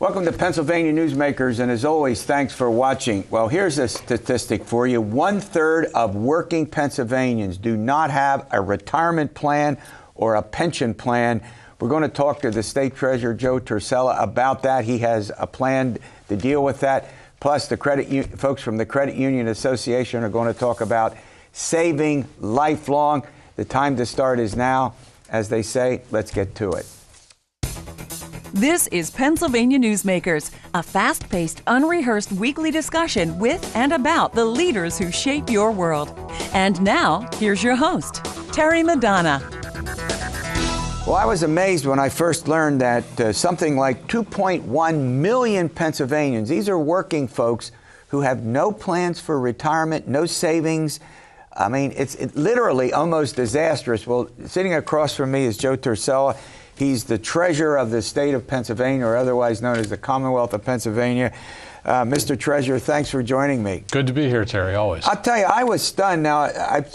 Welcome to Pennsylvania Newsmakers, and as always, thanks for watching. Well, here's a statistic for you. 1/3 of working Pennsylvanians do not have a retirement plan or a pension plan. We're going to talk to the State Treasurer Joe Torsella about that. He has a plan to deal with that. Plus, the folks from the Credit Union Association are going to talk about saving lifelong. The time to start is now. As they say, let's get to it. This is Pennsylvania Newsmakers, a fast-paced, unrehearsed weekly discussion with and about the leaders who shape your world. And now, here's your host, Terry Madonna. Well, I was amazed when I first learned that something like 2.1 million Pennsylvanians, these are working folks who have no plans for retirement, no savings. I mean, it's literally almost disastrous. Well, sitting across from me is Joe Torsella. He's the treasurer of the state of Pennsylvania, or otherwise known as the Commonwealth of Pennsylvania. Mr. Treasurer, thanks for joining me. Good to be here, Terry, always. I'll tell you, I was stunned. Now,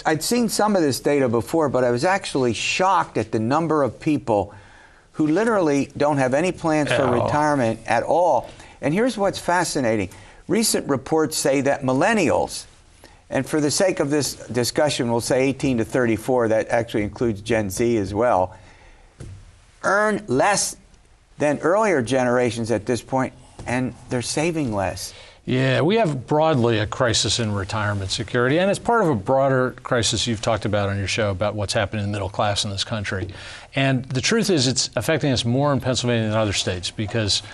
I'd seen some of this data before, but I was actually shocked at the number of people who literally don't have any plans for retirement at all. And here's what's fascinating. Recent reports say that millennials, and for the sake of this discussion, we'll say 18 to 34, that actually includes Gen Z as well, earn less than earlier generations at this point, and they're saving less. Yeah, we have broadly a crisis in retirement security, and it's part of a broader crisis you've talked about on your show about what's happening in the middle class in this country. And the truth is it's affecting us more in Pennsylvania than other states because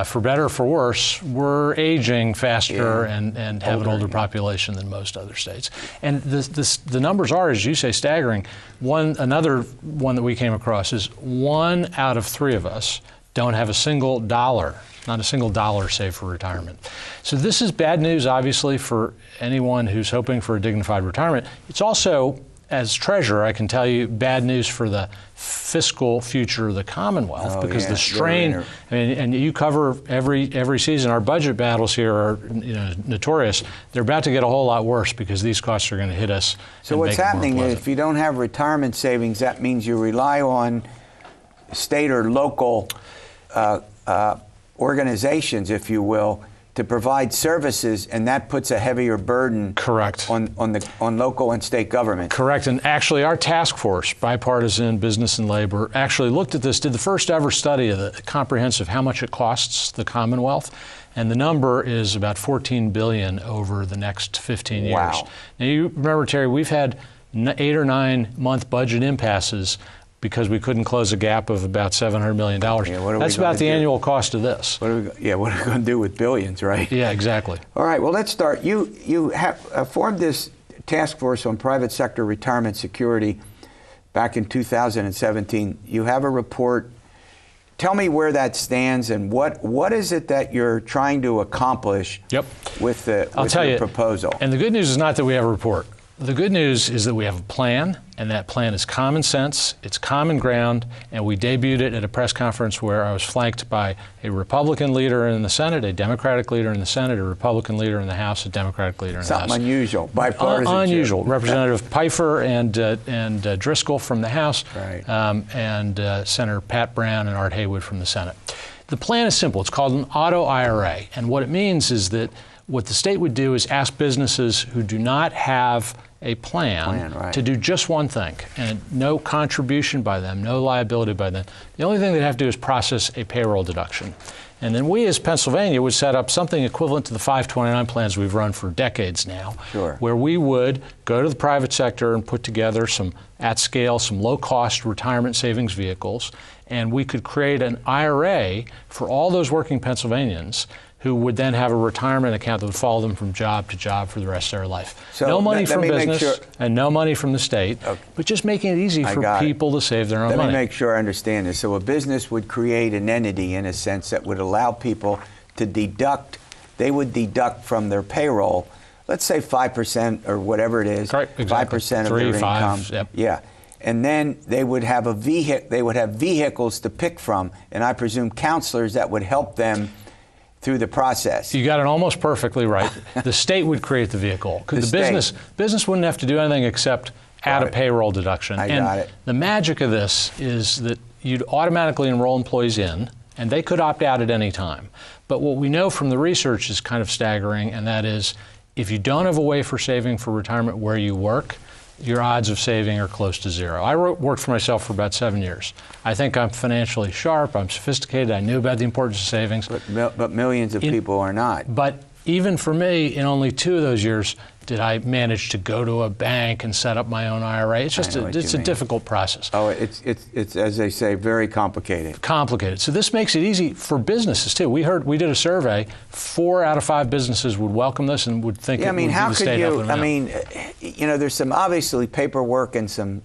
for better or for worse, we're aging faster and have an older population than most other states. And the numbers are, as you say, staggering. Another one that we came across is 1 out of 3 of us don't have a single dollar, not a single dollar saved for retirement. So this is bad news, obviously, for anyone who's hoping for a dignified retirement. It's also, as treasurer, I can tell you, bad news for the fiscal future of the Commonwealth because the strain. I mean, and you cover every season. Our budget battles here are notorious. They're about to get a whole lot worse because these costs are going to hit us. So what's happening is, if you don't have retirement savings, that means you rely on state or local organizations, if you will, to provide services, and that puts a heavier burden on local and state government. Correct, and actually our task force, bipartisan business and labor, actually looked at this, did the first ever study of the comprehensive how much it costs the Commonwealth, and the number is about $14 billion over the next 15 years. Wow. Now you remember, Terry, we've had 8 or 9 month budget impasses because we couldn't close a gap of about $700 million. That's about the annual cost of this. What are we going to do with billions, right? Yeah, exactly. All right, well, let's start. You have formed this task force on private sector retirement security back in 2017. You have a report. Tell me where that stands and what is it that you're trying to accomplish with your proposal? And the good news is not that we have a report. The good news is that we have a plan, and that plan is common sense, it's common ground, and we debuted it at a press conference where I was flanked by a Republican leader in the Senate, a Democratic leader in the Senate, a Republican leader in the House, a Democratic leader in the House. Something unusual, bipartisan. Unusual. Representative Pfeiffer and Driscoll from the House, and Senator Pat Brown and Art Haywood from the Senate. The plan is simple. It's called an auto IRA, and what it means is that what the state would do is ask businesses who do not have a plan to do just one thing, and no contribution by them, no liability by them. The only thing they'd have to do is process a payroll deduction. And then we as Pennsylvania would set up something equivalent to the 529 plans we've run for decades now, where we would go to the private sector and put together some at-scale, some low-cost retirement savings vehicles, and we could create an IRA for all those working Pennsylvanians who would then have a retirement account that would follow them from job to job for the rest of their life. So no money from business and no money from the state, but just making it easy for people to save their own money. Let me make sure I understand this. So a business would create an entity, in a sense, that would allow people to deduct, they would deduct from their payroll, let's say 5% or whatever it is, 5% of their income. Yeah. And then they would have vehicles to pick from, and I presume counselors that would help them through the process. You got it almost perfectly right. The state would create the vehicle because the business wouldn't have to do anything except add a payroll deduction. I got it. The magic of this is that you'd automatically enroll employees in, and they could opt out at any time. But what we know from the research is kind of staggering, and that is if you don't have a way for saving for retirement where you work, your odds of saving are close to zero. I worked for myself for about 7 years. I think I'm financially sharp, I'm sophisticated, I knew about the importance of savings. But millions of people are not. But even for me, in only 2 of those years, did I manage to go to a bank and set up my own IRA. It's just a difficult process. Oh, it's as they say, very complicated. Complicated. So this makes it easy for businesses too. We did a survey. 4 out of 5 businesses would welcome this and would think it would be the state helping them out. There's some obviously paperwork and some,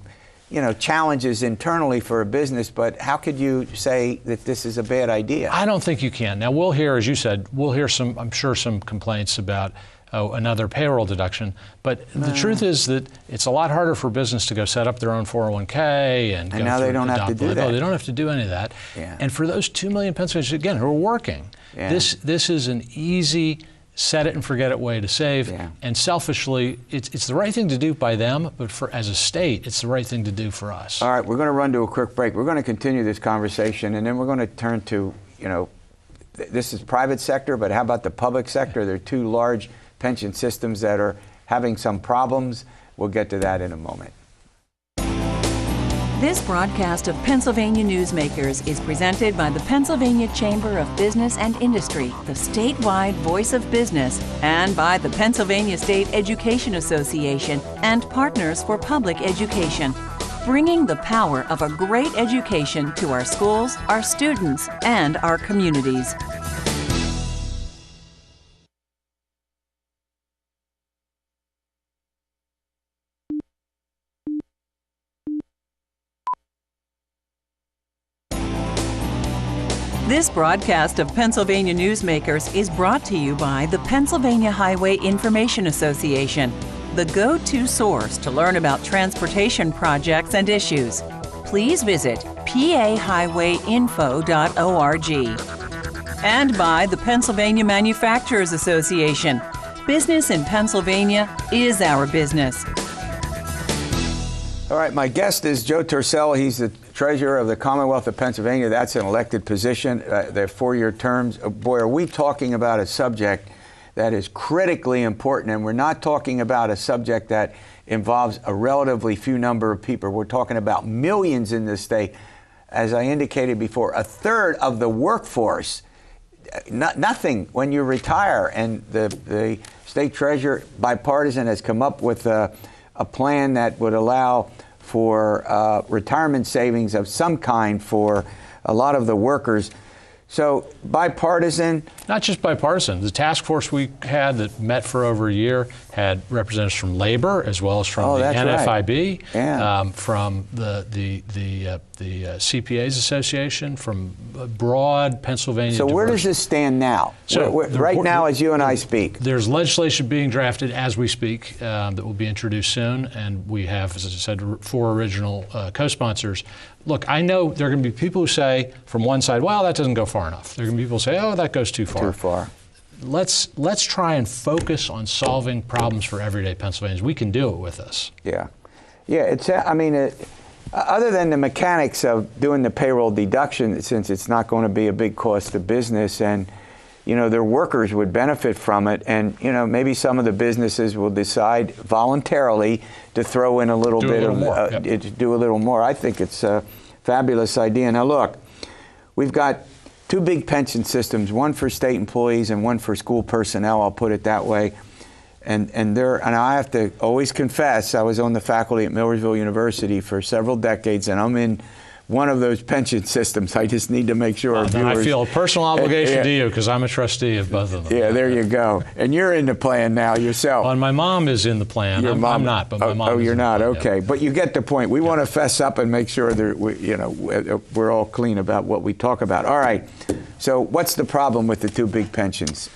challenges internally for a business, but how could you say that this is a bad idea? I don't think you can. Now we'll hear, as you said, I'm sure some complaints about another payroll deduction. But the truth is that it's a lot harder for business to go set up their own 401k and go now they don't have to do that. Oh, they don't have to do any of that. Yeah. And for those 2 million Pennsylvanians, again, who are working, this is an easy set it and forget it way to save. Yeah. And selfishly, it's the right thing to do by them, but as a state, it's the right thing to do for us. All right, we're going to run to a quick break. We're going to continue this conversation, and then we're going to turn to, this is private sector, but how about the public sector? There are 2 large pension systems that are having some problems. We'll get to that in a moment. This broadcast of Pennsylvania Newsmakers is presented by the Pennsylvania Chamber of Business and Industry, the statewide voice of business, and by the Pennsylvania State Education Association and Partners for Public Education, bringing the power of a great education to our schools, our students, and our communities. This broadcast of Pennsylvania Newsmakers is brought to you by the Pennsylvania Highway Information Association, the go-to source to learn about transportation projects and issues. Please visit pahighwayinfo.org. And by the Pennsylvania Manufacturers Association. Business in Pennsylvania is our business. All right, my guest is Joe Torsella. He's the Treasurer of the Commonwealth of Pennsylvania. That's an elected position. They're 4-year terms. Boy, are we talking about a subject that is critically important, and we're not talking about a subject that involves a relatively few number of people. We're talking about millions in this state. As I indicated before, 1/3 of the workforce, nothing when you retire. And the State Treasurer, bipartisan, has come up with a plan that would allow for retirement savings of some kind for a lot of the workers. So bipartisan. Not just bipartisan. The task force we had that met for over a year had representatives from labor as well as from the NFIB, from the CPAs Association, from broad Pennsylvania. So where does this stand now? So right now, as you and I speak, there's legislation being drafted as we speak that will be introduced soon, and we have, as I said, 4 original co-sponsors. Look, I know there are going to be people who say from one side, well, that doesn't go far enough. There are going to be people who say, oh, that goes too far. Too far. Let's try and focus on solving problems for everyday Pennsylvanians. We can do it with this. Yeah. It's. Other than the mechanics of doing the payroll deduction, since it's not going to be a big cost to business, and their workers would benefit from it, and maybe some of the businesses will decide voluntarily to throw in a little bit more. Do a little more. I think it's a fabulous idea. Now look, we've got 2 big pension systems, one for state employees and one for school personnel. I'll put it that way. And I have to always confess, I was on the faculty at Millersville University for several decades, and I'm in one of those pension systems. I just need to make sure our viewers. I feel a personal obligation to you because I'm a trustee of both of them. Yeah, there you go. And you're in the plan now yourself. Well, and my mom is in the plan. I'm not, but my mom is you're in not. The plan, okay. But you get the point. We want to fess up and make sure that we're all clean about what we talk about. All right. So what's the problem with the 2 big pensions?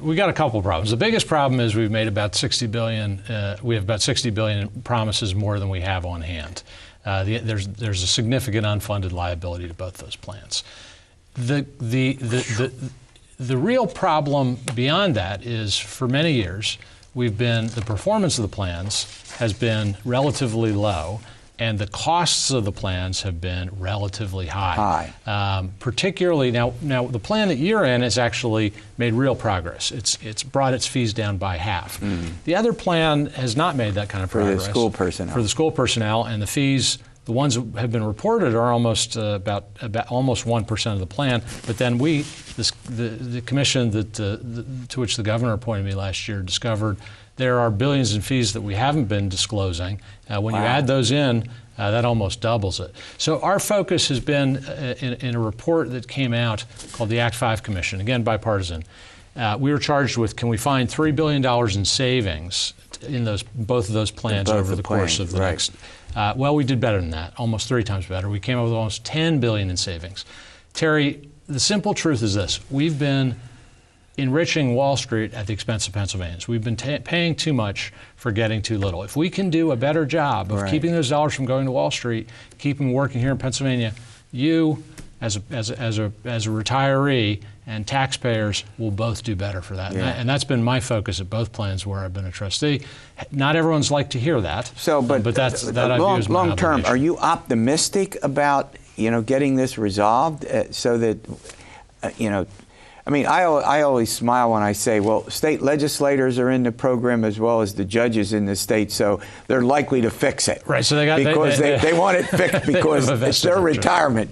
We got a couple of problems. The biggest problem is we've made about $60 billion. We have about $60 billion in promises more than we have on hand. There's a significant unfunded liability to both those plans. The real problem beyond that is for many years the performance of the plans has been relatively low. and the costs of the plans have been relatively high. Particularly now the plan that you're in has actually made real progress. It's brought its fees down by half. The other plan has not made that kind of progress. For the school personnel. For the school personnel, and the fees, the ones that have been reported, are almost about almost 1% of the plan. But then the commission to which the governor appointed me last year discovered there are billions in fees that we haven't been disclosing. When you add those in, that almost doubles it. So our focus has been in a report that came out called the Act 5 Commission, again bipartisan. We were charged with, can we find $3 billion in savings in both of those plans over the course of the next. Well, we did better than that, almost 3 times better. We came up with almost $10 billion in savings. Terry, the simple truth is this: we've been enriching Wall Street at the expense of Pennsylvanians. We've been paying too much for getting too little. If we can do a better job of keeping those dollars from going to Wall Street, keep them working here in Pennsylvania, you, as a retiree, and taxpayers will both do better for that. And that's been my focus at both plans where I've been a trustee. Not everyone's like to hear that. So, but that I view as my long term, obligation. are you optimistic about getting this resolved so that I mean, I always smile when I say, well, state legislators are in the program as well as the judges in the state, so they're likely to fix it. Right. So they want it fixed because it's their retirement.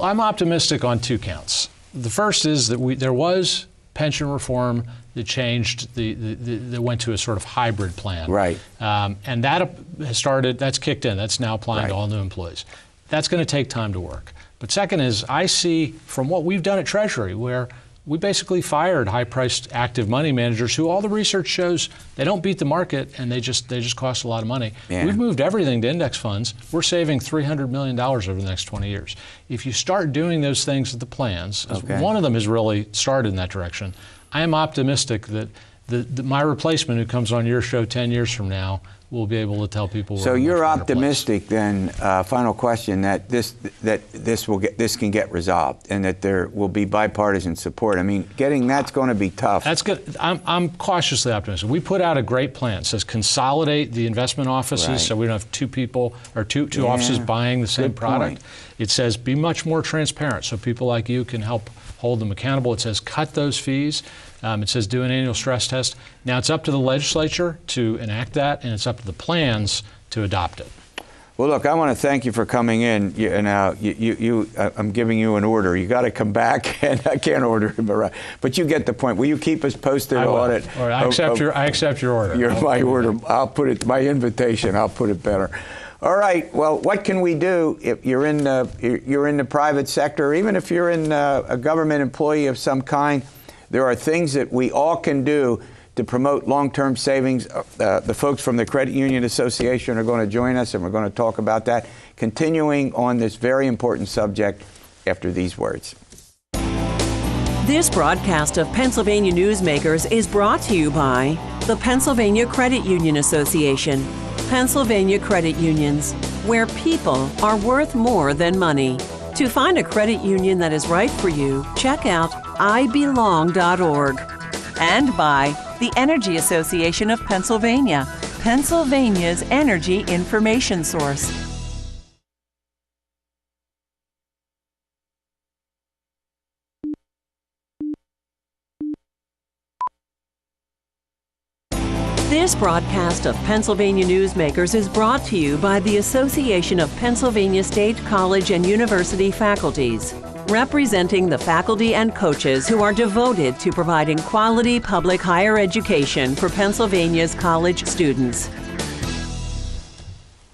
I'm optimistic on 2 counts. The first is that there was pension reform that changed that went to a sort of hybrid plan. Right. And that has started. That's kicked in. That's now applying to all new employees. That's going to take time to work. But second is, I see from what we've done at Treasury, where we basically fired high-priced active money managers who all the research shows they don't beat the market and they just cost a lot of money. We've moved everything to index funds. We're saving $300 million over the next 20 years. If you start doing those things at the plans, one of them has really started in that direction, I am optimistic that my replacement who comes on your show 10 years from now will be able to tell people. So you're optimistic then, final question, that this can get resolved and that there will be bipartisan support. I mean, that's going to be tough. That's good. I'm cautiously optimistic. We put out a great plan. It says consolidate the investment offices so we don't have 2 people or two offices buying the same product. It says be much more transparent so people like you can help hold them accountable. It says cut those fees. It says do an annual stress test. Now it's up to the legislature to enact that, and it's up to the plans to adopt it. Well, look, I want to thank you for coming in. I'm giving you an order. You got to come back, and I can't order him around. But you get the point. Will you keep us posted on it? All right, I accept your order. My order. I'll put it. My invitation. I'll put it better. All right. Well, what can we do if you're in the private sector, or even if you're in a government employee of some kind? There are things that we all can do to promote long-term savings. The folks from the Credit Union Association are going to join us, and we're going to talk about that, continuing on this very important subject after these words. This broadcast of Pennsylvania Newsmakers is brought to you by the Pennsylvania Credit Union Association. Pennsylvania Credit Unions, where people are worth more than money. To find a credit union that is right for you, check out ibelong.org. And by the Energy Association of Pennsylvania, Pennsylvania's energy information source. This broadcast of Pennsylvania Newsmakers is brought to you by the Association of Pennsylvania State College and University Faculties, representing the faculty and coaches who are devoted to providing quality public higher education for Pennsylvania's college students.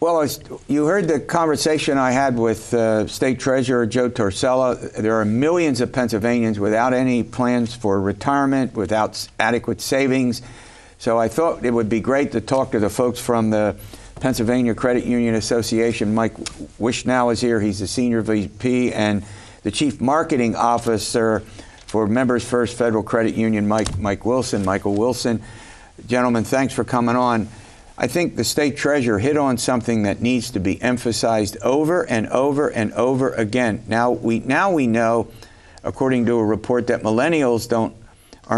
Well, you heard the conversation I had with State Treasurer Joe Torsella. There are millions of Pennsylvanians without any plans for retirement, without adequate savings. So I thought it would be great to talk to the folks from the Pennsylvania Credit Union Association. Mike Wishnow is here. He's the Senior VP and the Chief Marketing Officer for Members First Federal Credit Union, Michael Wilson. Gentlemen, thanks for coming on. I think the State Treasurer hit on something that needs to be emphasized over and over and over again. Now we know, according to a report, that millennials aren't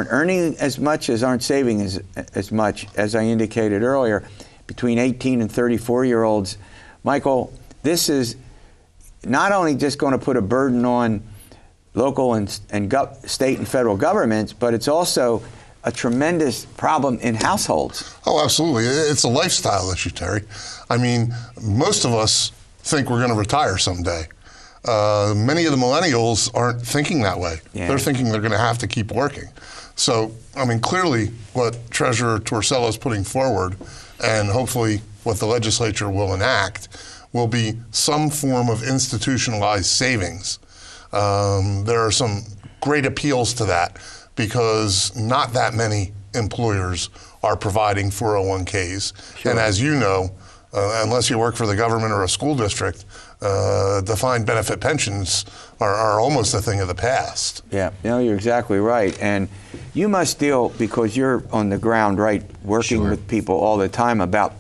earning as much as aren't saving as much, as I indicated earlier. Between 18 and 34-year-olds, Michael, this is not only just going to put a burden on local and state and federal governments, but it's also a tremendous problem in households. Oh, absolutely. It's a lifestyle issue, Terry. I mean, most of us think we're going to retire someday. Many of the millennials aren't thinking that way. Yeah. They're thinking they're going to have to keep working. So, I mean, clearly what Treasurer Torsella is putting forward, and hopefully what the legislature will enact, will be some form of institutionalized savings. There are some great appeals to that because not that many employers are providing 401ks. Sure. And as you know, unless you work for the government or a school district, defined benefit pensions are almost a thing of the past. Yeah, no, you're exactly right. And you must deal, because you're on the ground, right, working Sure. with people all the time about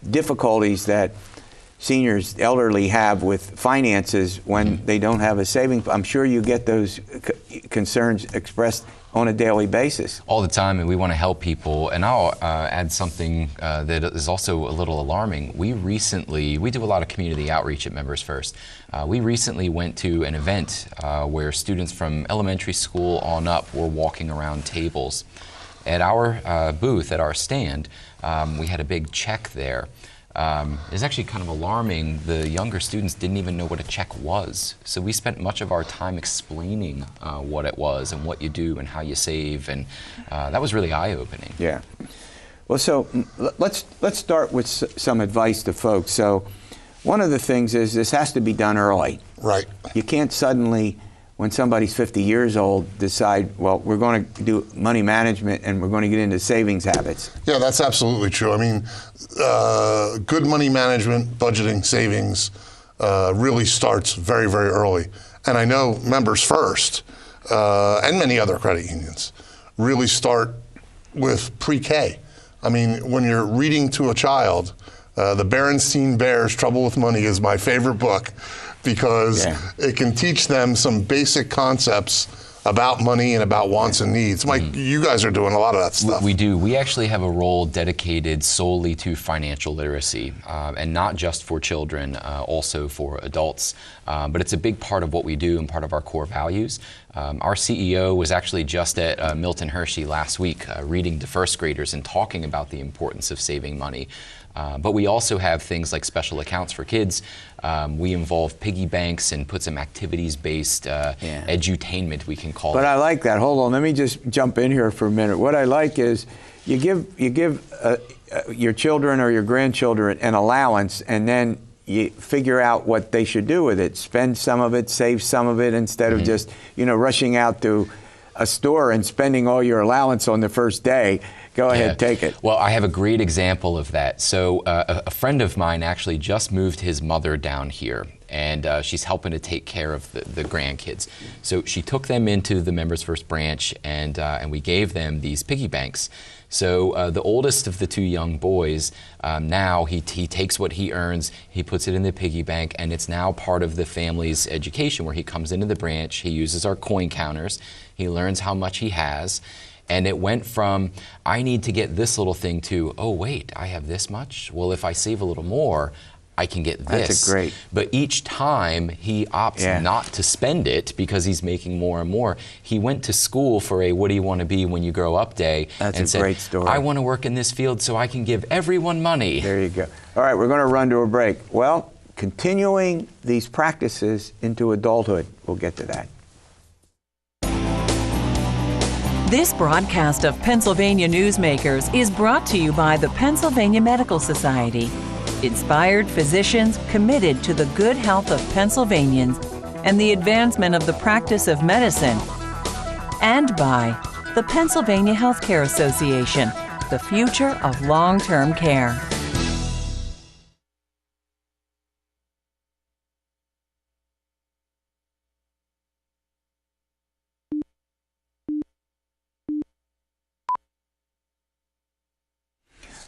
difficulties that seniors, elderly have with finances when they don't have a savings. I'm sure you get those concerns expressed on a daily basis. All the time, and we want to help people. And I'll add something that is also a little alarming. We do a lot of community outreach at Members First. We recently went to an event where students from elementary school on up were walking around tables. At our booth, at our stand, we had a big check there. It's actually kind of alarming. The younger students didn't even know what a check was. So we spent much of our time explaining what it was and what you do and how you save, and that was really eye-opening. Yeah. Well, so let's start with some advice to folks. So one of the things is this has to be done early. Right. You can't suddenly, when somebody's 50 years old, decide, well, we're going to do money management and we're going to get into savings habits. Yeah, that's absolutely true. I mean, good money management, budgeting, savings really starts very, very early. And I know Members First and many other credit unions really start with pre-K. I mean, when you're reading to a child, the Berenstein Bears' Trouble with Money is my favorite book, because it can teach them some basic concepts about money and about wants and needs. Mike, you guys are doing a lot of that stuff. We do. We actually have a role dedicated solely to financial literacy, and not just for children, also for adults. But it's a big part of what we do and part of our core values. Our CEO was actually just at Milton Hershey last week reading to first graders and talking about the importance of saving money. But we also have things like special accounts for kids. We involve piggy banks and put some activities-based edutainment, we can call it. But I like that. Hold on, let me just jump in here for a minute. What I like is you give your children or your grandchildren an allowance, and then you figure out what they should do with it. Spend some of it, save some of it, instead of just rushing out to a store and spending all your allowance on the first day. Go ahead, take it. Well, I have a great example of that. So a friend of mine actually just moved his mother down here, and she's helping to take care of the grandkids. So she took them into the Members First branch, and we gave them these piggy banks. So the oldest of the two young boys, now he takes what he earns, he puts it in the piggy bank, and it's now part of the family's education, where he comes into the branch, he uses our coin counters, he learns how much he has. And it went from, I need to get this little thing, to, oh wait, I have this much? Well, if I save a little more, I can get this. That's great. But each time he opts not to spend it because he's making more and more. He went to school for a what do you want to be when you grow up day. That's and a great story. I want to work in this field so I can give everyone money. There you go. All right, we're going to run to a break. Well, continuing these practices into adulthood, we'll get to that. This broadcast of Pennsylvania Newsmakers is brought to you by the Pennsylvania Medical Society. Inspired physicians committed to the good health of Pennsylvanians and the advancement of the practice of medicine. And by the Pennsylvania Healthcare Association, the future of long-term care.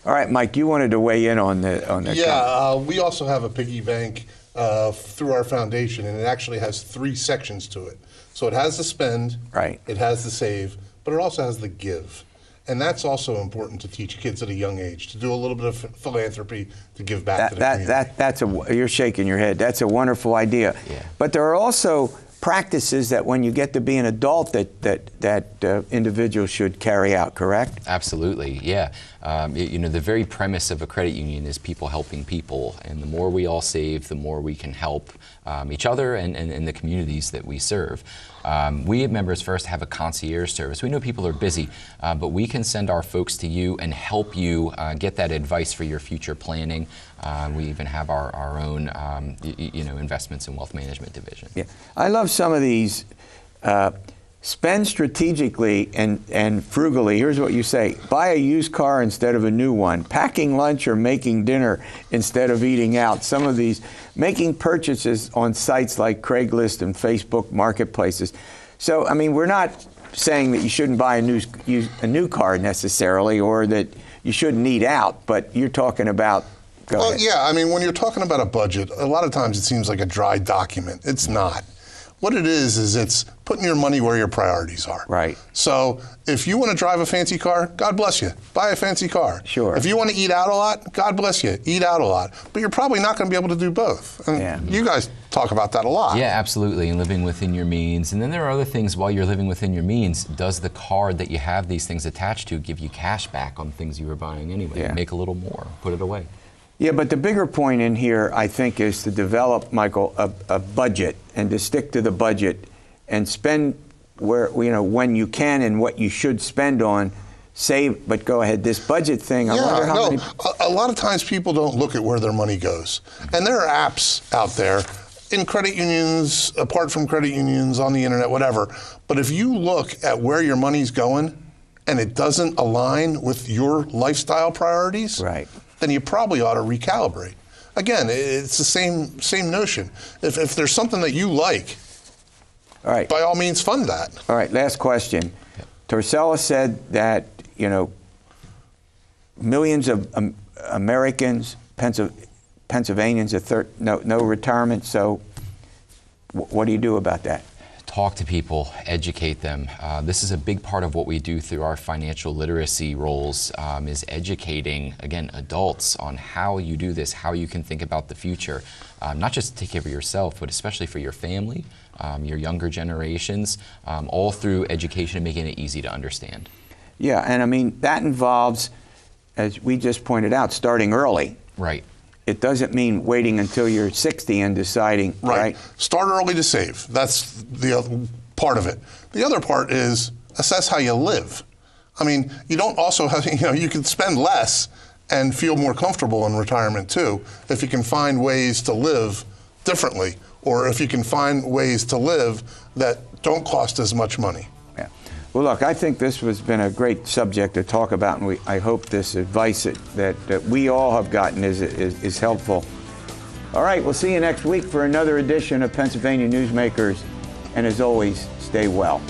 All right, Mike, you wanted to weigh in on the Yeah, we also have a piggy bank through our foundation, and it actually has 3 sections to it. So it has the spend, right? It has the save, but it also has the give. And that's also important to teach kids at a young age, to do a little bit of philanthropy, to give back to the community. You're shaking your head. That's a wonderful idea. Yeah. But there are also practices that when you get to be an adult that individuals should carry out, correct? Absolutely, yeah. You know, the very premise of a credit union is people helping people, and the more we all save, the more we can help each other and the communities that we serve. We at Members First have a concierge service. We know people are busy, but we can send our folks to you and help you get that advice for your future planning. We even have our own investments and wealth management division. Yeah, I love some of these. Spend strategically and frugally. Here's what you say. Buy a used car instead of a new one. Packing lunch or making dinner instead of eating out. Some of these. Making purchases on sites like Craigslist and Facebook marketplaces. So, I mean, we're not saying that you shouldn't buy a new car necessarily, or that you shouldn't eat out, but you're talking about... Well, yeah, I mean, when you're talking about a budget, a lot of times it seems like a dry document. It's not. What it is it's putting your money where your priorities are. Right. So if you want to drive a fancy car, God bless you. Buy a fancy car. Sure. If you want to eat out a lot, God bless you. Eat out a lot. But you're probably not going to be able to do both. And you guys talk about that a lot. Yeah, absolutely. And living within your means. And then there are other things while you're living within your means. Does the card that you have these things attached to give you cash back on things you were buying anyway? Yeah. Make a little more. Put it away. Yeah, but the bigger point in here, I think, is to develop, Michael, a budget, and to stick to the budget and spend when you can and what you should spend on. Save, but go ahead. This budget thing, I wonder how many... A lot of times people don't look at where their money goes. And there are apps out there in credit unions, apart from credit unions, on the internet, whatever. But if you look at where your money's going and it doesn't align with your lifestyle priorities, right, then you probably ought to recalibrate. Again, it's the same notion. If there's something that you like, all right, by all means fund that. All right, last question. Torsella said that, millions of Americans, Pennsylvanians, no retirement. So what do you do about that? Talk to people, educate them. This is a big part of what we do through our financial literacy roles, is educating, again, adults on how you do this, how you can think about the future, not just to take care of yourself, but especially for your family, your younger generations, all through education and making it easy to understand. Yeah, and I mean, that involves, as we just pointed out, starting early. Right. It doesn't mean waiting until you're 60 and deciding, right? Start early to save. That's the other part of it. The other part is assess how you live. I mean, you don't also have, you can spend less and feel more comfortable in retirement too, if you can find ways to live differently, or if you can find ways to live that don't cost as much money. Yeah. Well, look, I think this has been a great subject to talk about, and I hope this advice that we all have gotten is helpful. All right, we'll see you next week for another edition of Pennsylvania Newsmakers, and as always, stay well.